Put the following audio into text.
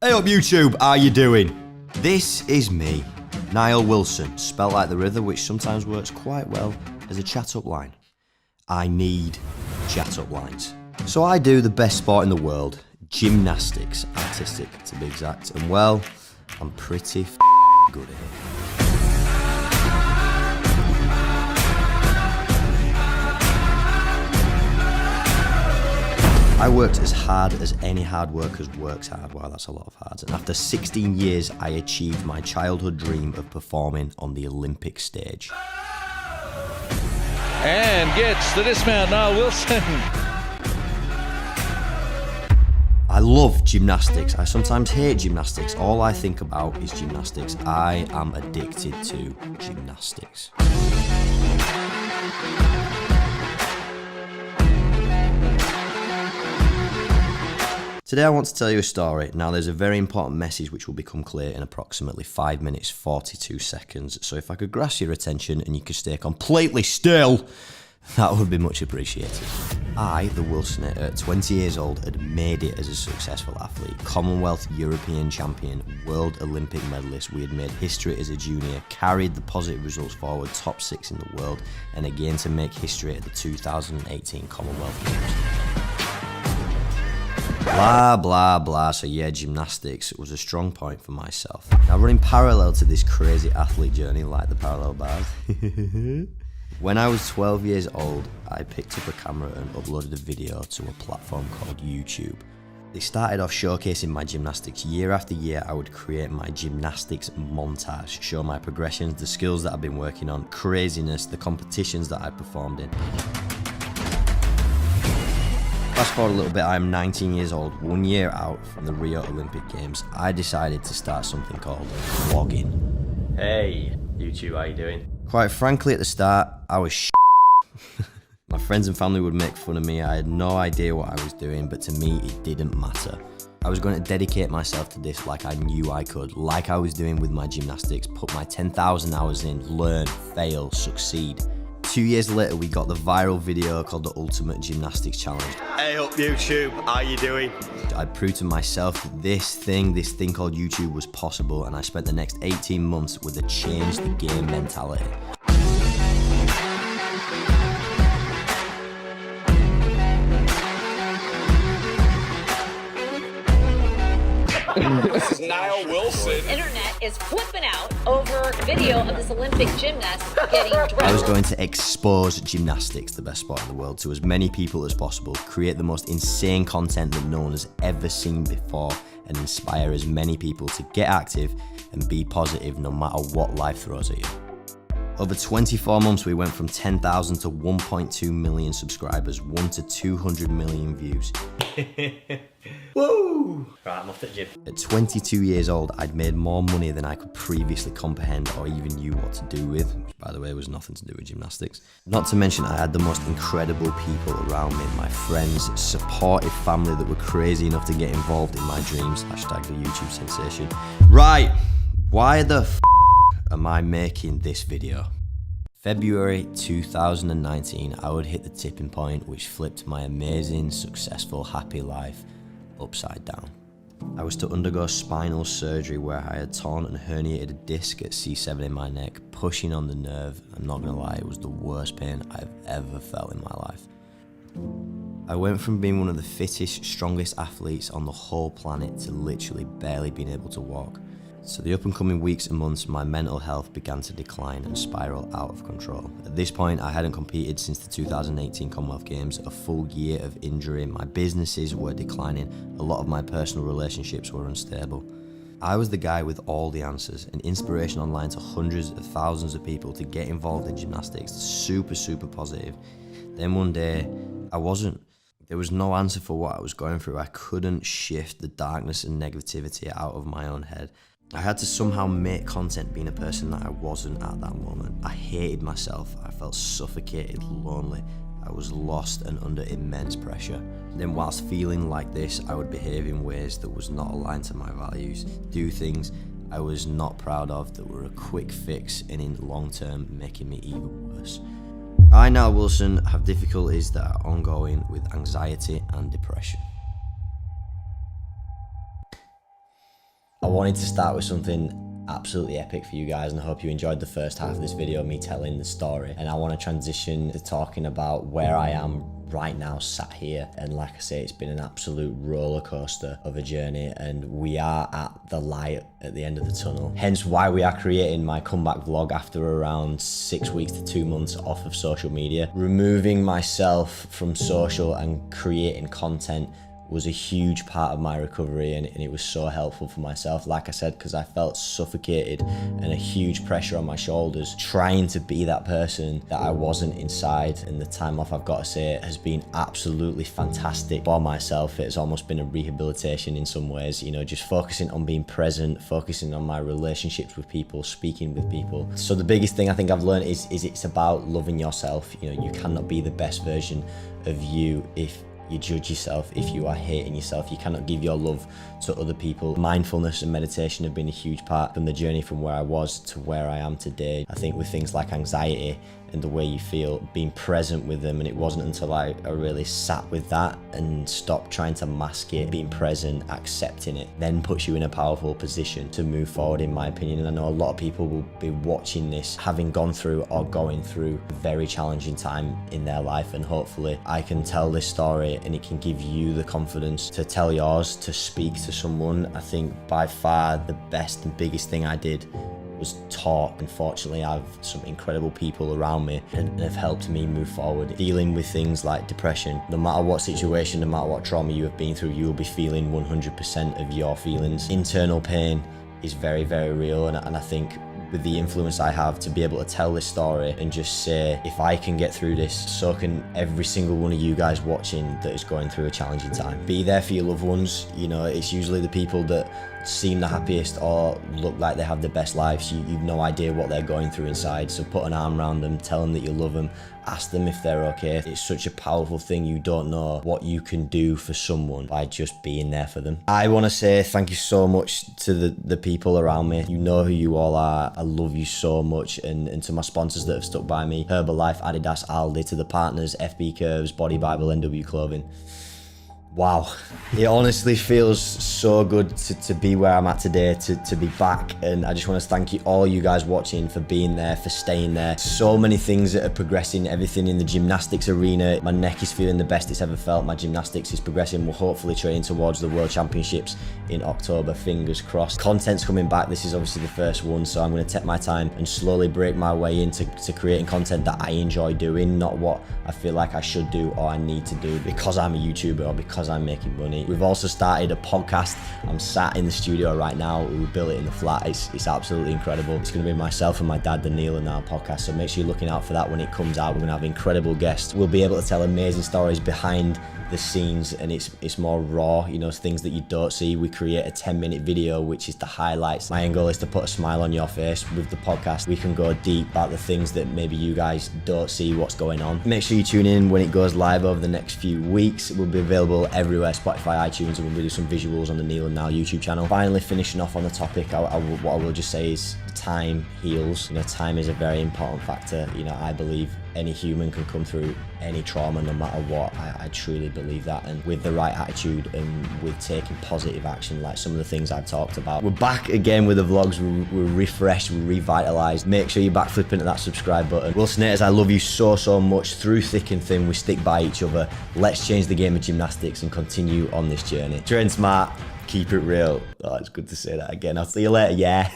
Hey up YouTube, how you doing? This is me, Nile Wilson, spelt like the river, which sometimes works quite well as a chat-up line. I need chat-up lines. So I do the best sport in the world, gymnastics, artistic to be exact, and well, I'm pretty good at it. I worked as hard as any hard worker works hard. Wow, that's a lot of hard. And after 16 years, I achieved my childhood dream of performing on the Olympic stage. And gets the dismount, Nile Wilson. I love gymnastics. I sometimes hate gymnastics. All I think about is gymnastics. I am addicted to gymnastics. Today I want to tell you a story. Now there's a very important message which will become clear in approximately 5 minutes 42 seconds. So if I could grasp your attention and you could stay completely still, that would be much appreciated. I, the Wilsoner, at 20 years old, had made it as a successful athlete. Commonwealth, European champion, World Olympic medalist. We had made history as a junior, carried the positive results forward, top 6 in the world, and again to make history at the 2018 Commonwealth Games. Blah, blah, blah. So yeah, gymnastics was a strong point for myself. Now running parallel to this crazy athlete journey, like the parallel bars, when I was 12 years old, I picked up a camera and uploaded a video to a platform called YouTube. They started off showcasing my gymnastics. Year after year, I would create my gymnastics montage, show my progressions, the skills that I've been working on, craziness, the competitions that I performed in. Fast forward a little bit, I'm 19 years old, 1 year out from the Rio Olympic Games. I decided to start something called vlogging. Hey, YouTube, how you doing? Quite frankly, at the start, I was shit. My friends and family would make fun of me. I had no idea what I was doing, but to me, it didn't matter. I was going to dedicate myself to this like I knew I could, like I was doing with my gymnastics, put my 10,000 hours in, learn, fail, succeed. 2 years later, we got the viral video called the Ultimate Gymnastics Challenge. Hey up YouTube, how you doing? I proved to myself that this thing called YouTube was possible, and I spent the next 18 months with a change the game mentality. This is Nile Wilson. Internet is flipping out over video of this Olympic gymnast getting dressed. I was going to expose gymnastics, the best sport in the world, to as many people as possible, create the most insane content that no one has ever seen before, and inspire as many people to get active and be positive no matter what life throws at you. Over 24 months, we went from 10,000 to 1.2 million subscribers, 1 to 200 million views. Woo! Right, I'm off the gym. At 22 years old, I'd made more money than I could previously comprehend or even knew what to do with, which by the way was nothing to do with gymnastics. Not to mention I had the most incredible people around me, my friends, supportive family that were crazy enough to get involved in my dreams, hashtag the YouTube sensation. Right, why the f am I making this video? February 2019, I would hit the tipping point which flipped my amazing, successful, happy life upside down. I was to undergo spinal surgery where I had torn and herniated a disc at C7 in my neck, pushing on the nerve. I'm not gonna lie, it was the worst pain I've ever felt in my life. I went from being one of the fittest, strongest athletes on the whole planet to literally barely being able to walk. So the up and coming weeks and months, my mental health began to decline and spiral out of control. At this point, I hadn't competed since the 2018 Commonwealth Games, a full year of injury, my businesses were declining, a lot of my personal relationships were unstable. I was the guy with all the answers, an inspiration online to hundreds of thousands of people to get involved in gymnastics, super positive. Then one day, I wasn't. There was no answer for what I was going through. I couldn't shift the darkness and negativity out of my own head. I had to somehow make content being a person that I wasn't at that moment. I hated myself. I felt suffocated, lonely. I was lost and under immense pressure. Then whilst feeling like this, I would behave in ways that was not aligned to my values, do things I was not proud of that were a quick fix and in the long term making me even worse. I, Nile Wilson, have difficulties that are ongoing with anxiety and depression. I wanted to start with something absolutely epic for you guys, and I hope you enjoyed the first half of this video, me telling the story. And I want to transition to talking about where I am right now sat here. And like I say, it's been an absolute roller coaster of a journey, and we are at the light at the end of the tunnel. Hence why we are creating my comeback vlog after around 6 weeks to 2 months off of social media. Removing myself from social and creating content was a huge part of my recovery, and it was so helpful for myself, like I said, because I felt suffocated and a huge pressure on my shoulders trying to be that person that I wasn't inside. And the time off, I've got to say, has been absolutely fantastic for myself. It's almost been a rehabilitation in some ways, you know, just focusing on being present, focusing on my relationships with people, speaking with people. So the biggest thing I think I've learned is it's about loving yourself. You know, you cannot be the best version of you if you judge yourself, if you are hating yourself. You cannot give your love to other people. Mindfulness and meditation have been a huge part from the journey from where I was to where I am today. I think with things like anxiety and the way you feel, being present with them, and it wasn't until I really sat with that and stopped trying to mask it, being present, accepting it, then puts you in a powerful position to move forward, in my opinion. And I know a lot of people will be watching this having gone through or going through a very challenging time in their life, and hopefully I can tell this story and it can give you the confidence to tell yours, to speak to someone. I think by far the best and biggest thing I did was talk. Unfortunately, I have some incredible people around me and have helped me move forward. Dealing with things like depression, no matter what situation, no matter what trauma you have been through, you will be feeling 100% of your feelings. Internal pain is very, very real, and I think with the influence I have to be able to tell this story and just say, if I can get through this, so can every single one of you guys watching that is going through a challenging time. Be there for your loved ones. You know, it's usually the people that seem the happiest or look like they have the best lives. You've no idea what they're going through inside. So put an arm around them, tell them that you love them, ask them if they're okay. It's such a powerful thing. You don't know what you can do for someone by just being there for them. I want to say thank you so much to the people around me. You know who you all are. I love you so much. And to my sponsors that have stuck by me, Herbalife, Adidas, Aldi, to the partners, FB Curves, Body Bible, NW Clothing. Wow, it honestly feels so good to be where I'm at today, to be back. And I just want to thank you, all you guys watching, for being there, for staying there. So many things that are progressing, everything in the gymnastics arena. My neck is feeling the best it's ever felt. My gymnastics is progressing. We're hopefully training towards the World Championships in October, fingers crossed. Content's coming back. This is obviously the first one, so I'm going to take my time and slowly break my way into creating content that I enjoy doing, not what I feel like I should do or I need to do because I'm a YouTuber or because I'm making money. We've also started a podcast. I'm sat in the studio right now. We built it in the flat. It's absolutely incredible. It's going to be myself and my dad, the Nile Now podcast, so make sure you're looking out for that when it comes out. We're going to have incredible guests. We'll be able to tell amazing stories behind the scenes, and it's more raw, you know, things that you don't see. We create a 10-minute video which is the highlights. My end goal is to put a smile on your face. With the podcast, we can go deep about the things that maybe you guys don't see what's going on. Make sure you tune in when it goes live over the next few weeks. It will be available everywhere, Spotify, iTunes, and we'll do some visuals on the Neil and Now YouTube channel. Finally, finishing off on the topic, what I will just say is time heals. You know, time is a very important factor. You know, I believe any human can come through any trauma no matter what. I truly believe that, and with the right attitude and with taking positive action, like some of the things I've talked about. We're back again with the vlogs. We're refreshed, we're revitalized. Make sure you're back flipping at that subscribe button. Wilsonators, I love you so much. Through thick and thin, we stick by each other. Let's change the game of gymnastics and continue on this journey. Train smart, keep it real. Oh, it's good to say that again. I'll see you later, yeah.